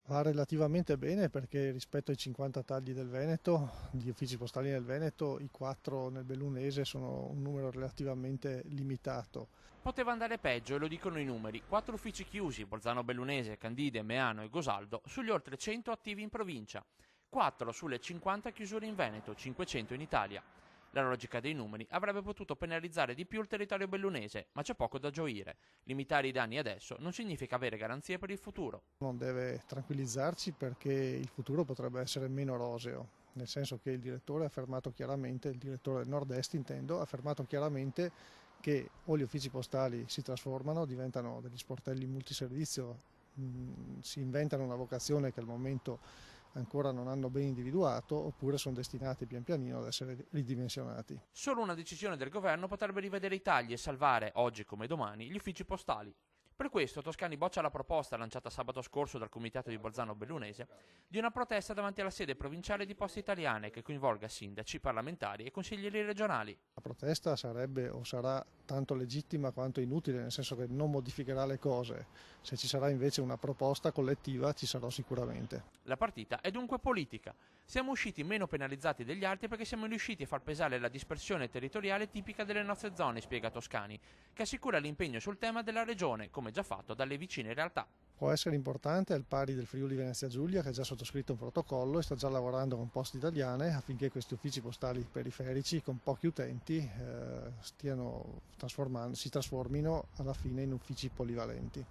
Va relativamente bene perché rispetto ai 50 tagli del Veneto, di uffici postali nel Veneto, i 4 nel Bellunese sono un numero relativamente limitato. Poteva andare peggio e lo dicono i numeri. 4 uffici chiusi, Bolzano Bellunese, Candide, Meano e Gosaldo, sugli oltre 100 attivi in provincia. 4 sulle 50 chiusure in Veneto, 500 in Italia. La logica dei numeri avrebbe potuto penalizzare di più il territorio bellunese, ma c'è poco da gioire. Limitare i danni adesso non significa avere garanzie per il futuro. Non deve tranquillizzarci perché il futuro potrebbe essere meno roseo, nel senso che il direttore ha affermato chiaramente, il direttore del Nord-Est intendo, ha affermato chiaramente che o gli uffici postali si trasformano, diventano degli sportelli multiservizio, si inventano una vocazione che al momento ancora non hanno ben individuato, oppure sono destinati pian pianino ad essere ridimensionati. Solo una decisione del governo potrebbe rivedere i tagli e salvare, oggi come domani, gli uffici postali. Per questo Toscani boccia la proposta lanciata sabato scorso dal comitato di Bolzano Bellunese di una protesta davanti alla sede provinciale di Poste Italiane che coinvolga sindaci, parlamentari e consiglieri regionali. La protesta sarebbe o sarà tanto legittima quanto inutile, nel senso che non modificherà le cose. Se ci sarà invece una proposta collettiva ci sarò sicuramente. La partita è dunque politica. Siamo usciti meno penalizzati degli altri perché siamo riusciti a far pesare la dispersione territoriale tipica delle nostre zone, spiega Toscani, che assicura l'impegno sul tema della regione, come già fatto dalle vicine realtà. Può essere importante al pari del Friuli Venezia Giulia, che ha già sottoscritto un protocollo e sta già lavorando con Poste Italiane affinché questi uffici postali periferici con pochi utenti si trasformino alla fine in uffici polivalenti.